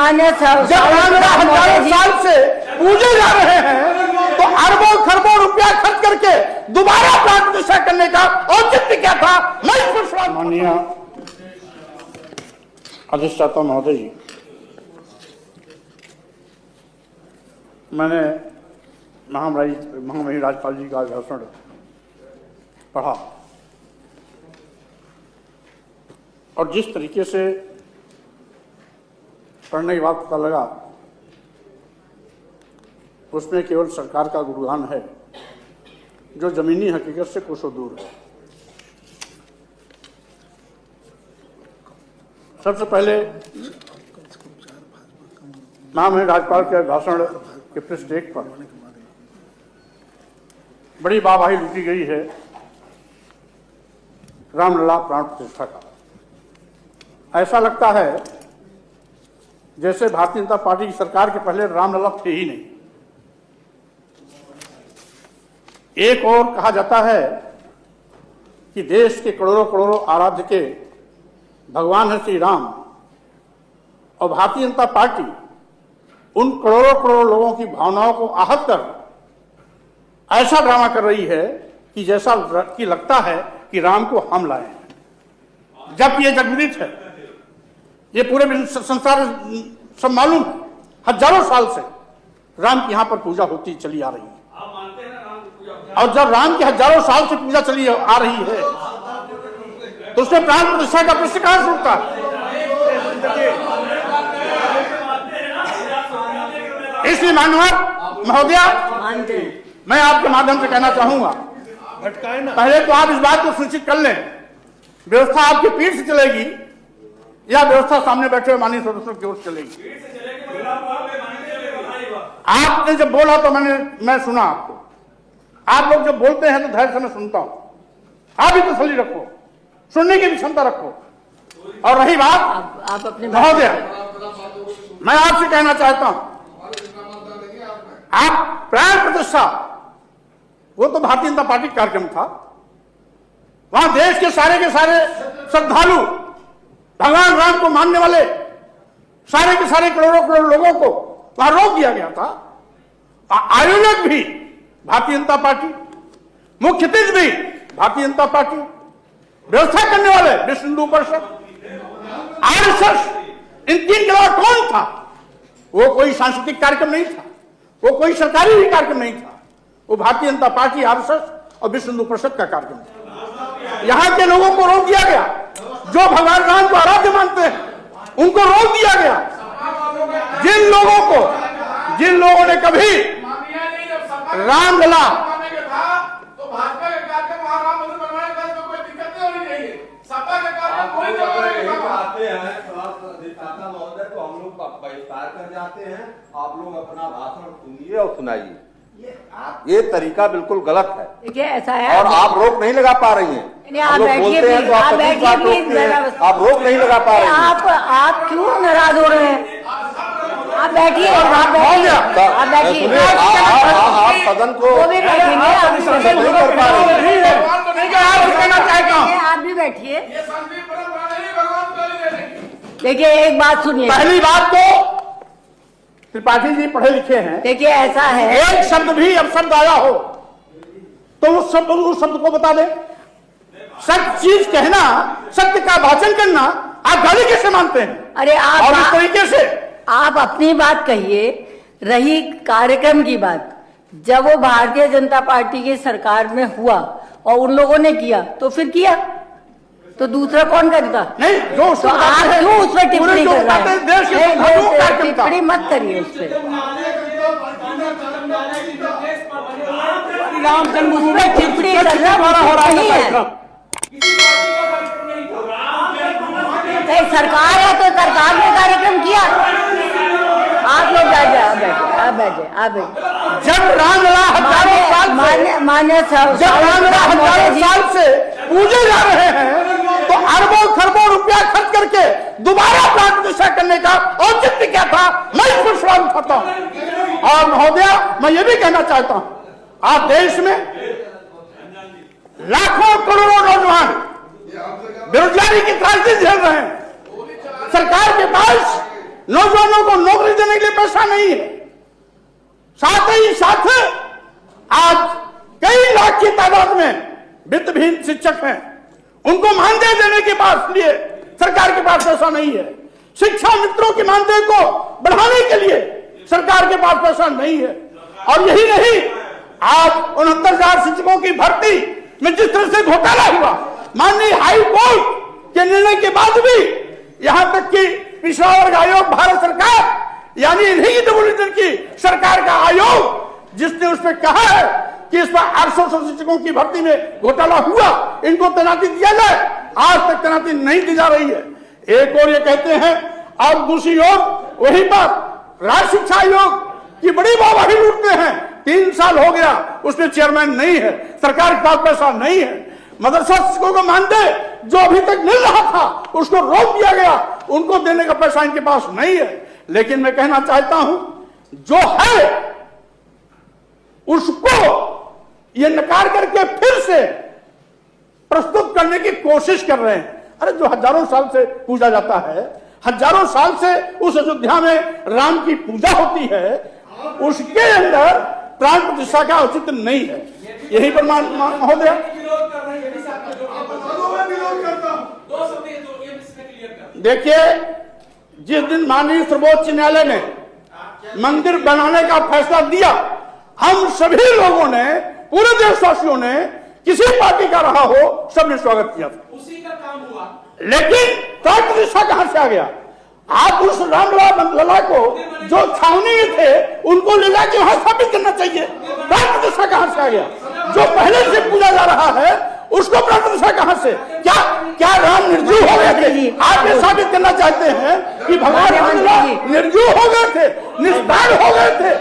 मान्य जब हजारों साल से पूजे जा रहे हैं तो अरबों खरबों रुपया खर्च करके दोबारा प्राण प्रतिष्ठा करने का औचित्य क्या था? मैं माननीय अधिष्ठाता महोदय जी, मैंने महामहिम राज्यपाल जी का भाषण पढ़ा और जिस तरीके से पढ़ने के बाद पता लगा उसमें केवल सरकार का गुणगान है जो जमीनी हकीकत से कोसों दूर है। सबसे पहले महामहिम राज्यपाल के भाषण के पृष्ठ 1 पर बड़ी वाहवाही लूटी गई है रामलला प्राण प्रतिष्ठा का। ऐसा लगता है जैसे भारतीय जनता पार्टी की सरकार के पहले रामलला थे ही नहीं। एक और कहा जाता है कि देश के करोड़ों करोड़ों आराध्य के भगवान है श्री राम और भारतीय जनता पार्टी उन करोड़ों करोड़ों लोगों की भावनाओं को आहत कर ऐसा ड्रामा कर रही है कि जैसा कि लगता है कि राम को हम लाए हैं, जबकि ये जगविदित है, ये पूरे संसार सब मालूम है। हजारों साल से राम की यहां पर पूजा होती चली आ रही है और जब राम की हजारों साल से पूजा चली आ रही है तो उसमें प्राण प्रतिष्ठा का प्रश्न कहां से उठता है? इसलिए माननीय महोदया, मैं आपके माध्यम से कहना चाहूंगा, पहले तो आप इस बात को सुनिश्चित कर लें व्यवस्था आपकी पीठ से चलेगी या व्यवस्था सामने बैठे हुए माननीय सदस्यों की ओर से चलेगी। आपने जब बोला तो मैं सुना आपको। आप लोग जब बोलते हैं तो धैर्य से मैं सुनता हूं। आप भी तसल्ली रखो, सुनने की भी क्षमता रखो। और रही बात आप अपने महोदया, मैं आपसे कहना चाहता हूं, आप प्राण प्रतिष्ठा वो तो भारतीय जनता पार्टी का कार्यक्रम था। वहां देश के सारे श्रद्धालु भगवान राम को मानने वाले सारे के सारे करोड़ों करोड़ लोगों को वहां रोक दिया गया था। आयोजक भी भारतीय जनता पार्टी, मुख्य अतिथि भी भारतीय जनता पार्टी, व्यवस्था करने वाले विश्व हिंदू परिषद, आरएसएस, इन 3 के अलावा कौन था? वो कोई सांस्कृतिक कार्यक्रम नहीं था, वो कोई सरकारी भी कार्यक्रम नहीं था, वो भारतीय जनता पार्टी, आरएसएस और विश्व हिंदू परिषद का कार्यक्रम था। यहां के लोगों को रोक दिया गया, जो भगवान राम को आराध्य मानते हैं उनको रोक दिया गया। जिन लोगों ने कभी रामलला तो भाजपा के कार्यक्रम वहां राम मंदिर बनवाने का कोई दिक्कत नहीं होनी चाहिए। सपा के कार्यक्रम कोई आते हैं अधिष्ठाता महोदय को हम लोग बहिष्कार कर जाते हैं। आप लोग अपना भाषण सुनिए और सुनाइए। ये तरीका बिल्कुल गलत है। देखिए ऐसा है और आप रोक नहीं लगा पा रही हैं। आप बैठिए, आप रोक नहीं लगा पा रही हैं। आप क्यों नाराज हो रहे हैं? आप बैठिए, आप बैठिए। आप सदन को वो भी बैठेंगे, नहीं कर पा रही हैं। आप भी बैठिए। देखिए एक बात सुनिए, पहली बात तो त्रिपाठी जी पढ़े लिखे हैं। देखिए ऐसा है, एक शब्द भी अपशब्द आया हो तो उस शब्द को बता दें। सत्य चीज कहना, सत्य का वाचन करना आप गाली कैसे मानते हैं? अरे आप और इस तरीके से आप अपनी बात कहिए। रही कार्यक्रम की बात, जब वो भारतीय जनता पार्टी की सरकार में हुआ और उन लोगों ने किया तो फिर किया, तो दूसरा कौन करता? नहीं, जो तो आप क्यों उस पर टिप्पणी कर रहे हैं? टिप्पणी मत करिए उस पर। राम जन्मभूमि उसमें टिप्पणी करना नहीं है। सरकार है तो सरकार ने कार्यक्रम किया। आप लोग आप बैठे। जब रामलला हजारों साल से पूजे जा रहे हैं तो अरबों खरबों रुपया खर्च करके दोबारा प्राण प्रतिष्ठा करने का औचित्य क्या था? मैं इस पर सवाल उठाता हूं। और महोदया, मैं ये भी कहना चाहता हूं, आज देश में लाखों करोड़ों नौजवान बेरोजगारी की त्रासदी झेल रहे हैं। सरकार के पास नौजवानों को नौकरी देने के लिए पैसा नहीं है। साथ ही साथ आज कई लाख की तादाद में वित्तहीन शिक्षक हैं, उनको मानदेय देने के लिए सरकार के पास पैसा नहीं है। शिक्षा मित्रों की मानदेय को बढ़ाने के लिए सरकार के पास पैसा नहीं है। और यही नहीं, आज 69,000 शिक्षकों की भर्ती में जिस तरह से घोटाला हुआ, माननीय हाई कोर्ट के निर्णय के बाद भी यहां तक कि पिछड़ा वर्ग आयोग भारत सरकार यानी इन्हीं डिवोल्यूशन की सरकार का आयोग जिसने उस पर कहा है कि इस पर 800 शिक्षकों की भर्ती में घोटाला हुआ, इनको तैनाती दिया जाए, आज तक तैनाती नहीं दी जा रही है। एक और ये कहते हैं और दूसरी ओर वहीं पर राज्य शिक्षा आयोग की बड़ी वाहवाही लूटते हैं। 3 साल हो गया, उसमें चेयरमैन नहीं है, सरकार के पास पैसा नहीं है। मदरसा शिक्षकों को मानदेय जो अभी तक मिल रहा था उसको रोक दिया गया, उनको देने का पैसा इनके पास नहीं है। लेकिन मैं कहना चाहता हूं, जो है उसको ये नकार करके फिर से प्रस्तुत करने की कोशिश कर रहे हैं। अरे जो हजारों साल से पूजा जाता है, हजारों साल से उस अयोध्या में राम की पूजा होती है, उसके अंदर प्राण प्रतिष्ठा का औचित्य नहीं है। यही पर महोदय देखिए, जिस दिन माननीय सर्वोच्च न्यायालय ने मंदिर बनाने का फैसला दिया, हम सभी लोगों ने, पूरे देशवासियों ने, किसी पार्टी का रहा हो, सबने स्वागत किया था। उसी का काम हुआ। लेकिन प्राण प्रतिष्ठा कहां से आ गया? आप उस रामलला को जो छावनी में थे उनको ले जाके वहां स्थापित करना चाहिए। प्राण प्रतिष्ठा कहां से आ गया? जो पहले से पूजा जा रहा है उसको प्राण प्रतिष्ठा कहां से? क्या राम निर्जीव हो गए थे? आप ये साबित करना चाहते हैं कि भगवान रामलला निर्जीव हो गए थे, निस्तार हो गए थे?